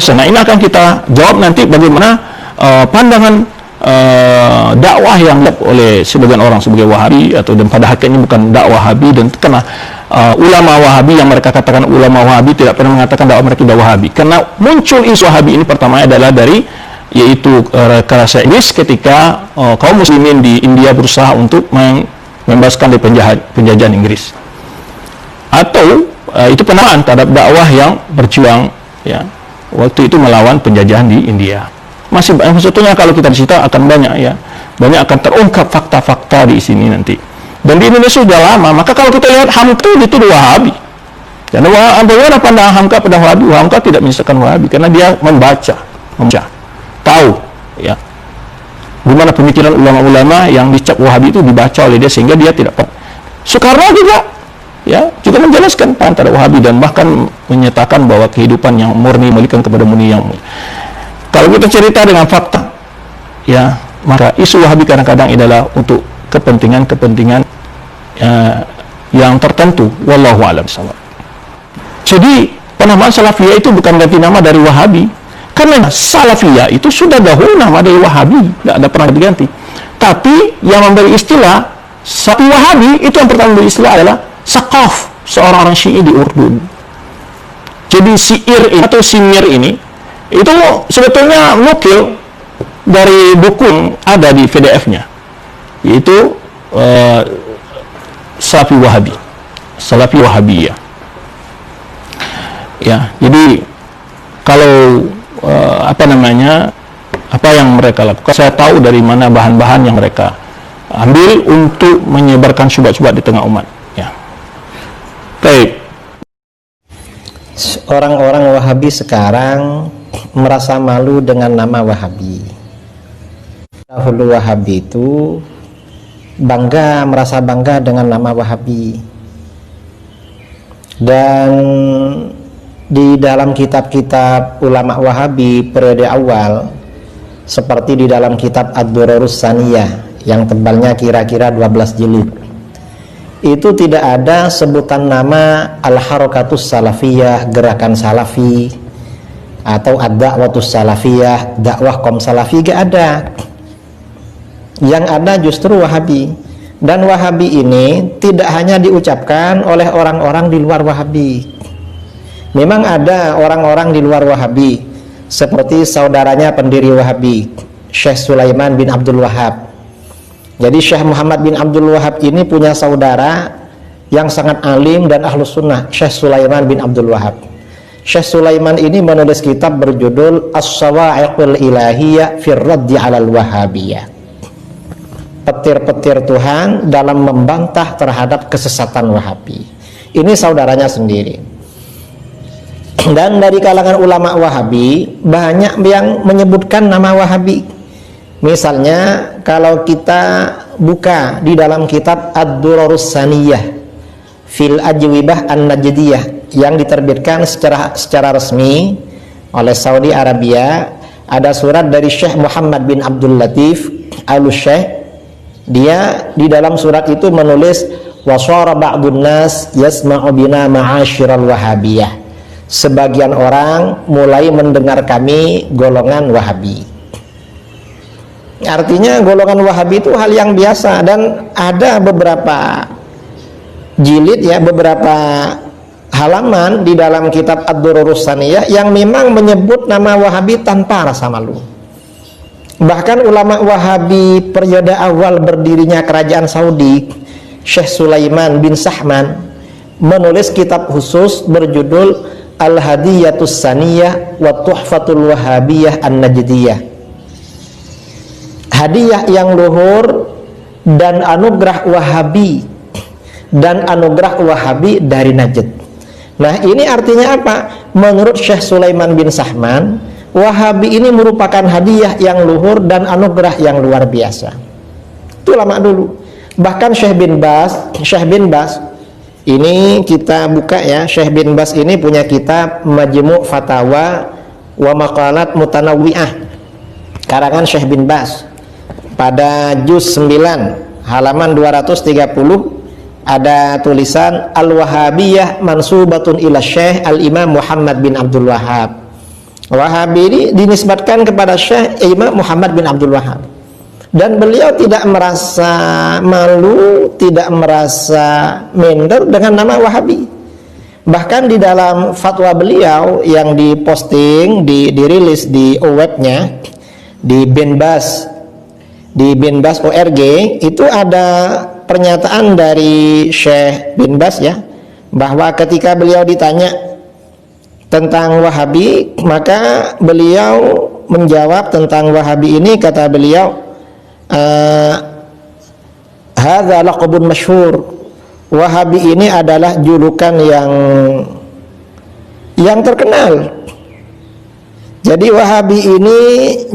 biasa. Nah, ini akan kita jawab nanti bagaimana pandangan dakwah yang oleh sebagian orang sebagai Wahabi, atau dan pada hakikatnya bukan dakwah Wahabi, dan karena ulama Wahabi yang mereka katakan ulama Wahabi tidak pernah mengatakan dakwah mereka tidak Wahabi. Karena muncul isu Wahabi ini pertama adalah dari yaitu kerasa Inggris ketika kaum muslimin di India berusaha untuk membebaskan dari penjajahan Inggris, atau itu penamaan terhadap dakwah yang berjuang ya waktu itu melawan penjajahan di India. Masih banyak sebetulnya, kalau kita cerita akan banyak ya, banyak akan terungkap fakta-fakta di sini nanti. Dan di Indonesia sudah lama. Maka kalau kita lihat Hamka itu Wahabi, dan bagaimana pandangan Hamka pada Wahabi? Hamka tidak menyisakan Wahabi karena dia membaca, tahu ya gimana pemikiran ulama-ulama yang dicap Wahabi itu dibaca oleh dia, sehingga dia tidak. Soekarno juga menjelaskan antara Wahabi, dan bahkan menyatakan bahwa kehidupan yang murni memiliki kepada murni yang murni. Kalau kita cerita dengan fakta ya, maka isu Wahabi kadang-kadang adalah untuk kepentingan yang tertentu, wallahu a'lam bishawab. Jadi penamaan Salafiyah itu bukan ganti nama dari Wahabi, karena Salafiyah itu sudah dahulu nama dari Wahabi, tidak ada pernah diganti. Tapi yang memberi istilah Salafi Wahabi itu yang pertama memberi istilah adalah Saqaf, seorang orang Syi'i di Urdun. Jadi Syi'ir ini atau Simir ini itu sebetulnya nukil dari buku yang ada di PDF-nya, yaitu Salafi Wahabi, Salafi Wahabiyah. Ya, jadi kalau apa yang mereka lakukan, saya tahu dari mana bahan-bahan yang mereka ambil untuk menyebarkan syubhat-syubhat di tengah umat. Ya. Baik. Orang-orang Wahabi sekarang merasa malu dengan nama Wahabi. Dahulu Wahabi itu merasa bangga dengan nama Wahabi. Dan di dalam kitab-kitab ulama Wahabi periode awal, seperti di dalam kitab Ad-Durarus Saniyah yang tebalnya kira-kira 12 jilid, itu tidak ada sebutan nama Al-Harakatus Salafiyah, gerakan Salafi, atau Ad-Da'watus Salafiyah, dakwah kaum Salafi, gak ada. Yang ada justru Wahabi. Dan Wahabi ini tidak hanya diucapkan oleh orang-orang di luar Wahabi. Memang ada orang-orang di luar Wahabi, seperti saudaranya pendiri Wahabi, Syekh Sulaiman bin Abdul Wahab. Jadi Syekh Muhammad bin Abdul Wahab ini punya saudara yang sangat alim dan ahlus sunnah, Syekh Sulaiman bin Abdul Wahab. Syekh Sulaiman ini menulis kitab berjudul As-Sawa'iqul Ilahiyah fir Raddi 'alal Wahabiyah. Petir-petir Tuhan dalam membantah terhadap kesesatan Wahabi. Ini saudaranya sendiri. Dan dari kalangan ulama Wahabi banyak yang menyebutkan nama Wahabi. Misalnya kalau kita buka di dalam kitab Ad-Durarus Saniyah fil Ajwibah An-Najdiyah yang diterbitkan secara resmi oleh Saudi Arabia, ada surat dari Syekh Muhammad bin Abdul Latif Al-Syekh. Dia di dalam surat itu menulis wasara ba'dun nas yasma'u bina ma'asyiral wahabiyah. Sebagian orang mulai mendengar kami golongan Wahabi. Artinya golongan Wahabi itu hal yang biasa, dan ada beberapa jilid ya, beberapa halaman di dalam kitab Ad-Durarus Saniyah yang memang menyebut nama Wahabi tanpa rasa malu. Bahkan ulama Wahabi periode awal berdirinya kerajaan Saudi, Syekh Sulaiman bin Sahman, menulis kitab khusus berjudul Al-Hadiyatus Saniyah wa Tuhfatul Wahabiyah An-Najdiyah. Hadiah yang luhur dan anugerah Wahabi, dan anugerah Wahabi dari Najd. Nah, ini artinya apa? Menurut Syekh Sulaiman bin Sahman, Wahabi ini merupakan hadiah yang luhur dan anugerah yang luar biasa. Itu lama dulu. Bahkan Syekh bin Baz, ini kita buka ya, Syekh bin Baz ini punya kitab Majmu' Fatawa wa Maqalat Mutanawwi'ah, karangan Syekh bin Baz. Pada juz 9 halaman 230 ada tulisan Al-Wahabiyah mansubatun ila Syekh Al-Imam Muhammad bin Abdul Wahab. Wahabi ini dinisbatkan kepada Syekh Imam Muhammad bin Abdul Wahab, dan beliau tidak merasa malu, tidak merasa minder dengan nama Wahabi. Bahkan di dalam fatwa beliau yang diposting, dirilis di webnya, di Binbas, org, itu ada pernyataan dari Syekh Binbas ya, bahwa ketika beliau ditanya tentang Wahabi, maka beliau menjawab tentang Wahabi ini, kata beliau, hadza laqabun masyhur. Wahabi ini adalah julukan yang terkenal. Jadi Wahabi ini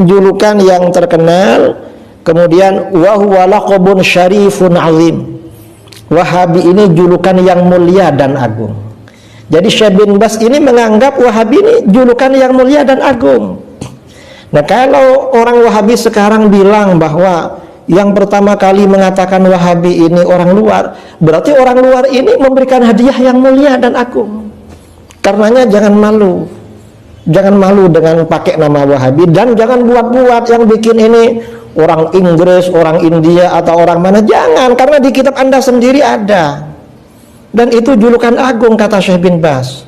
julukan yang terkenal. Kemudian wa huwa laqabun syarifun azim. Wahabi ini julukan yang mulia dan agung. Jadi Syekh bin Bas ini menganggap Wahabi ini julukan yang mulia dan agung. Nah, kalau orang Wahabi sekarang bilang bahwa yang pertama kali mengatakan Wahabi ini orang luar, berarti orang luar ini memberikan hadiah yang mulia dan agung. Karenanya jangan malu. Jangan malu dengan pakai nama Wahabi, dan jangan buat-buat yang bikin ini orang Inggris, orang India, atau orang mana. Jangan, karena di kitab Anda sendiri ada. Dan itu julukan agung, kata Syekh bin Bas.